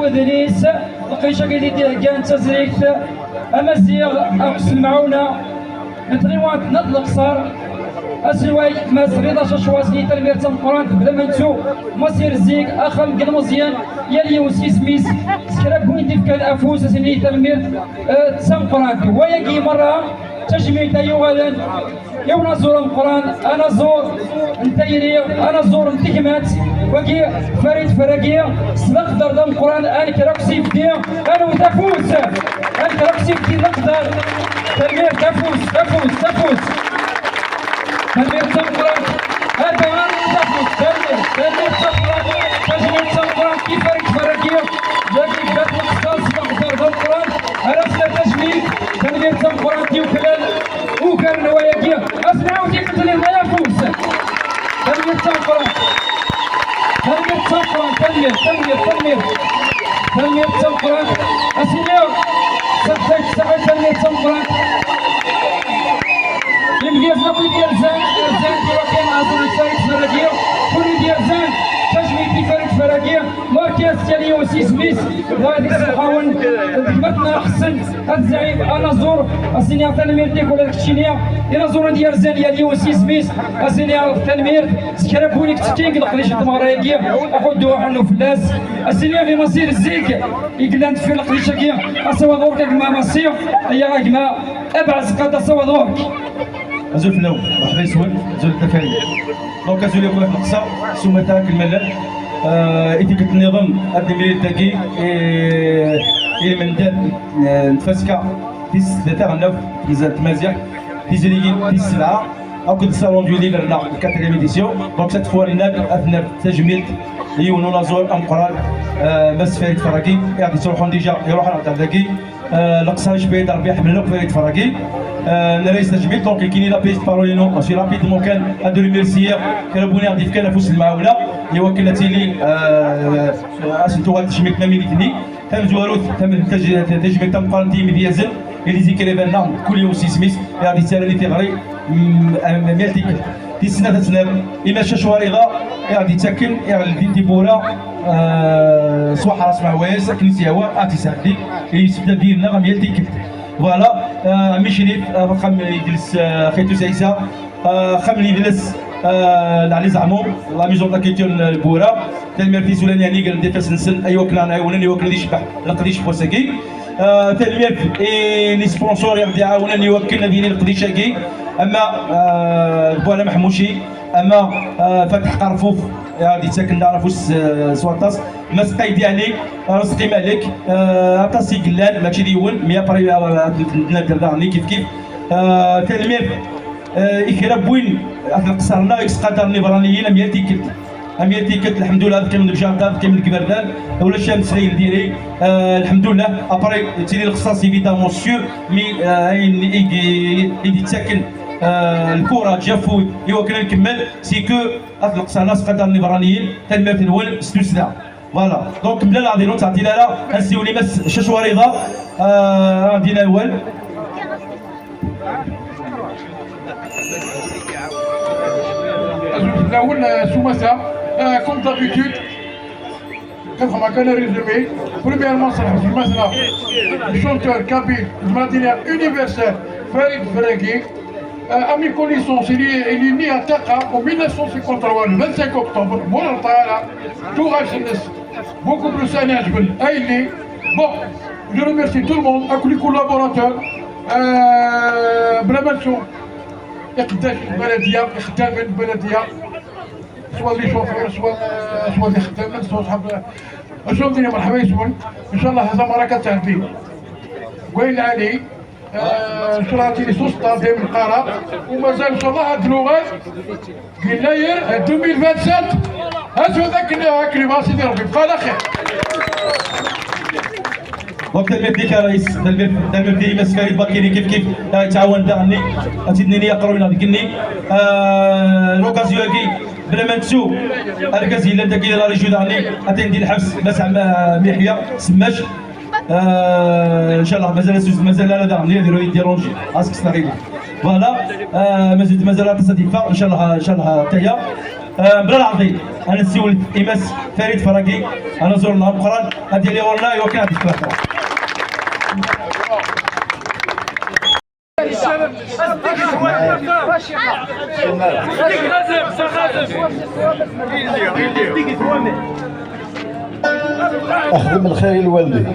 ودنيس لقيشة قليدي كان تزريكت أمزيغ أقص المعونة نتغيوات نطلق صار أسلواي ما سريضة شواسني تلمير تنقران بلا منتو مصير زيك أخل قد مزيان يلي وسيس ميس سكراب كوينتي في كان أفوس أسني تلمير تنقران ويجي مرة تجميع تايوغالا يوم نزور القرآن أنا زور نتايري أنا زور نتكمات وكي فريد فراقية سبق دردم القرآن أنا كراكسي بدي أنا وتفوز أنا كراكسي بدي نقدر تلمير تفوز تلمير القرآن هذا أنا تفوز تلمير القرآن تجميع القرآن كي فريد فراقية لكن بدات نقصد سبق دردم القرآن عرفنا تجميع تلمير القرآن كي وكلال وكان نواياكيا اسمعوا كيف تلمير ما يفوز تلمير القرآن تنمية القرآن أسمعوا سبحان تنمية القرآن يمكن نقول ديال زان كيما أظن فريق فراقية كل ديال زان تجميع في فريق فراقية مركز تالي وسيس ميس غادي تحاول خدمتنا أحسن هاد الزعيم أنا زور أسيني على تنمير ديك ولا الكشينية إلا زور ديال زان يالي وسيس ميس أسيني على التنمير سكرابونيك تكينك لقليش تمغرايكية أخدو عنو فلاس أسيني في مصير الزيك يقلانت في القليشة أسوا دورك كما مصير هي كما أبعز قد أسوا دورك أزول فلاو مرحبا يسول أزول التفاعل دونك أزول يقول في القصة ثم تاك الملل إتيكة النظام الدمير الذكي من دار نتفسكا تيس دتاغ النوف تمازيغ تيزريين تيس سلعة او كنت الصالون دو ليغر لا الكاتريم اديسيون دونك سيت فوا لنا اثناء تجميد يونو نازور ام قران بس فايت فراكي يعني تروحون ديجا يروحون على ذاكي الاقصى شبيه ربيع حملوك فايت فراكي نريس تجميد دونك كاين لا بيست بارولينو ماشي رابيدمون كان ادو ريميرسيير كربوني غادي كان فوس المعاونه يوكلتي لي اسنتو هاد التجميد مامينيتني تم زواروت تم تجميد تم قرنتي مديازل اللي ذكر بان كل يوم سيسميس غادي تسالني في غري ميالتيك دي سنه تسناب اما شواريغا غادي تاكل غادي ديبورا صباح راس معواز كنيسه هوا اتي ساعدي يسبدا ديالنا غميالتيك فوالا عمي شريف خم يجلس خيتو سايسا خم يجلس علي زعمو لا ميزون لا كيتيون البورا تلميرتي سولاني يعني قال ديفاس نسن ايوا كنا نعاونني وكنا شبح لقديش بوساكي تلميرت لي سبونسور يغدي يعاونني وكنا ديالي القديشاكي اما بوالا محموشي اما فتح قرفوف غادي تاكل نعرفوش سوارطاس ما سقايدي عليك رزقي مالك عطاسي قلال ماشي ديون 100 بري نادرني كيف كيف تلمير إكراب وين قصرنا يسقطرني برانيين أمير تيكت أمير تيكت الحمد لله كيما الجاردان كيما الكبردان ولا الشمس ليل ديالي الحمد لله ابري تيلي الخصاص ايفيدامون سيور مي يدي تاكل الكره جافوت يوكل نكمل سي كو اطلق ناس قدر النبرانيين تنمير تنول ستوسدا فوالا دونك بلا لا ديرو تعطي لا نسيو لي مس ششوريضه عندنا الاول الاول سومسا كوم دابيتود كنفهم كان ريزومي بريميرمون صراحه مثلا الشونتور كابي المدينه يونيفرسال فريد فراكي à mes connaissances, il est né à Taka en 1953, le 25 octobre, tout beaucoup plus management. Bon, je remercie tout le monde, à tous les collaborateurs, برمانشو يقداش البلديه يخدم البلديه سواء لي شوفير سواء لي خدام سواء صحاب شنو ندير مرحبا يسون ان شاء الله هذا مره كتعدي وين علي شراتي لي سوسطا ديال القاره ومازال ان شاء الله هاد اللغات يناير 2027 هاتو ذاك الكلمه سيدي ربي بقى على خير. دونك تلميذ ديك رئيس تلميذ ديال مسكري باكيني كيف تعاون دعني تدني لي يقرونا ديكني لوكازيو كي بلا ما نتسو الكازي لا داكي لا ريجيو دعني اتندي الحبس بس ميحيى سماش ان شاء الله مازال لا دعني يديروا اسك ستاريلي فوالا مازال تصديفه ان شاء الله تاهي بلا العظيم انا نسولت اماس فريد فراكي انا زرنا القران هذه اللي والله وكان هذيك الاخرى أخدم الخير لوالدي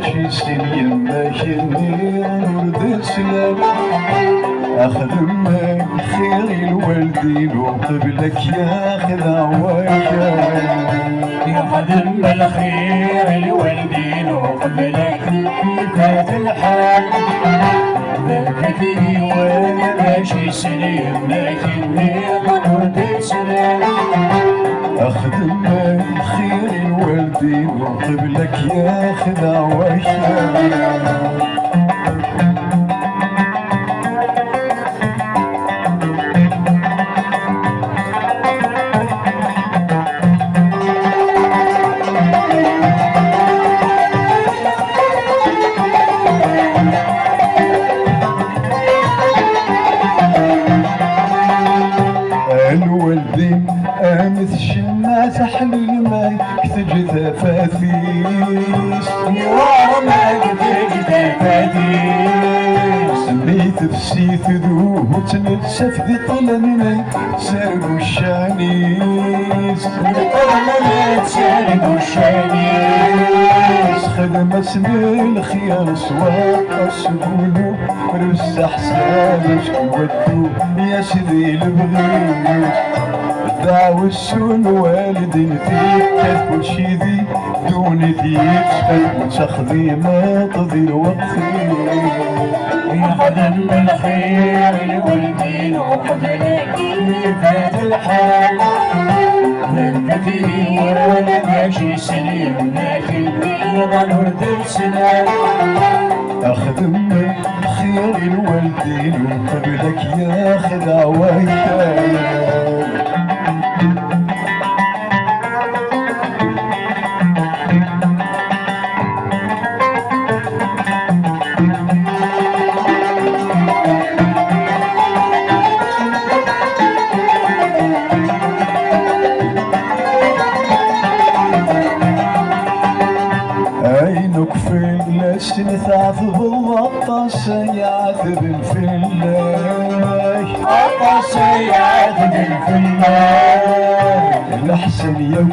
ماشي سن يماك النير ورد سلام أخدم خير الوالدين وقبلك ياخذ عوايا يخدم الخير الوالدين وقبلك فات الحال ذكرتني وانا ماشي سليم لكني ضرورت سلام أخدم خير الوالدين وقبلك ياخذ عوايا الوالدين قامت الشمعة تحلي الماي كتجي تفاثيس يوما كتجي تفاتيس سميت بسيت ذوب وتنسف ذي طلمني سارقوا الشانيس طلعت سارق الشانيس خدمة سنين الخيار سواق سقولو رس حسابك ودو يا سيدي البغيت دعوة السون والدين فيك كيف كل شي ذي دوني ذيك وتاخذي ما تضيع وقتي يخدم الخير الوالدين وقبلك فات الحال ذكرتني وانا ماشي سليم لكني ضرورت سلام أخدم خير الوالدين وقبلك ياخذ عوايا عينك في اللسن تعذب الغطاس يعذب في الله عطس يعذب في الله الأحسن يوم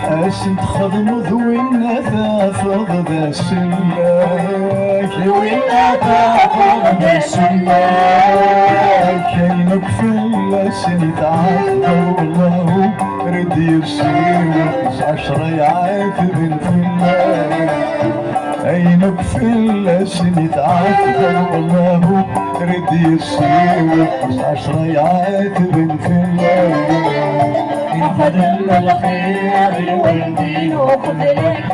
أسن تخدم ذوي النثافض ذا سلاك وين تاخذ السلاك كينك في اللسن تعذب الله رد يرسيوك 10 يعاتب في الله عينك في اللسن تعذب الله رد يرسيوك 10 يعاتب في الله يخدم الخير الوالدين وقبلك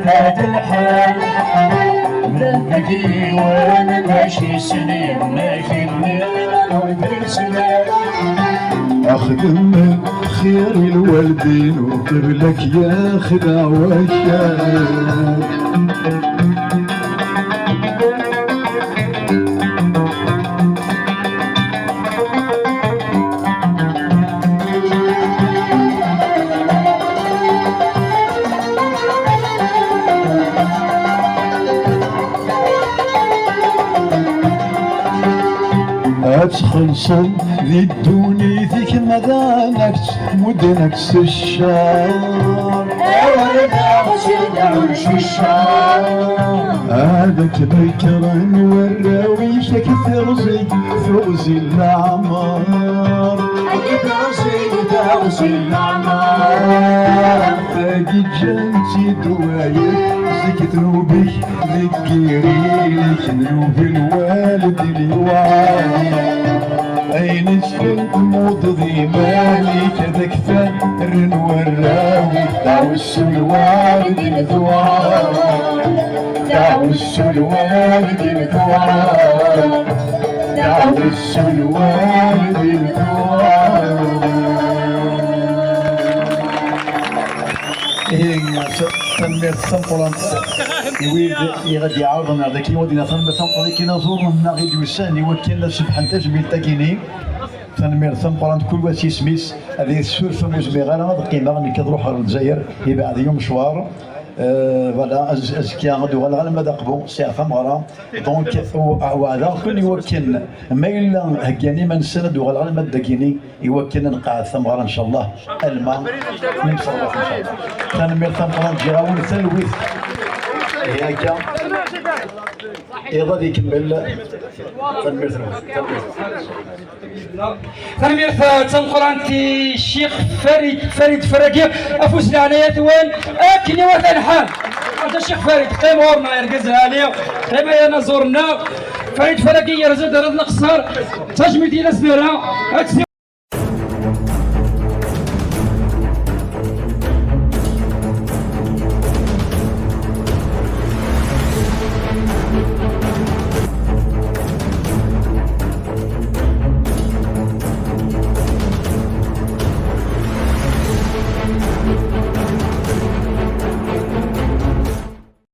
فات الحال ذكرتني وانا ماشي سليم لكني ضرورت سلام أخدم خير الوالدين وقبلك ياخذ عوايا تخلصن ذي الدوني ذيك مدانك مدنك الشام هذا تبكر وراوي شك ثوزي الأعمار باقي جنتي دواير زيك ذنوبك ذكرينك ذنوب الوالد اليوعى أين سفنت موت ذي مالي كذاك فر وراوي دعوس الوالد الثوار دعوس الوالد الثوار دعوس الوالد الثوار تنمية السنقلانت يويد يغادي يعاودنا هذاك يودينا تنمية السنقلانت كي نزور الناغي ديوسان يوكل سبحان تجميل تاكيني تنمية السنقلانت كل واسي سميس هذه السورفة مزميغانا هذا القيمة اللي كتروح للجزائر هي بعد يوم مشوار فوالا ازكيا غدو غالا ماذا قبو سيعفا مغرا دونك وهذا كل يوكل ما الا هكاني ما نسند وغالا ما داكيني يوكلنا نقعد ثمغرا ان شاء الله الماء من صلاة ان شاء الله كان مير ثمغرا جيراون ثلويث هي هكا يغادي يكمل تنمير تنمير تنقرانتي الشيخ فريد فراقي افوز العنايات وين اكني وثان حال هذا الشيخ فريد قيم ورنا يركز عليا قيم انا زورنا فريد فراقي يرزد رد القصر تجميل ديال سنيرها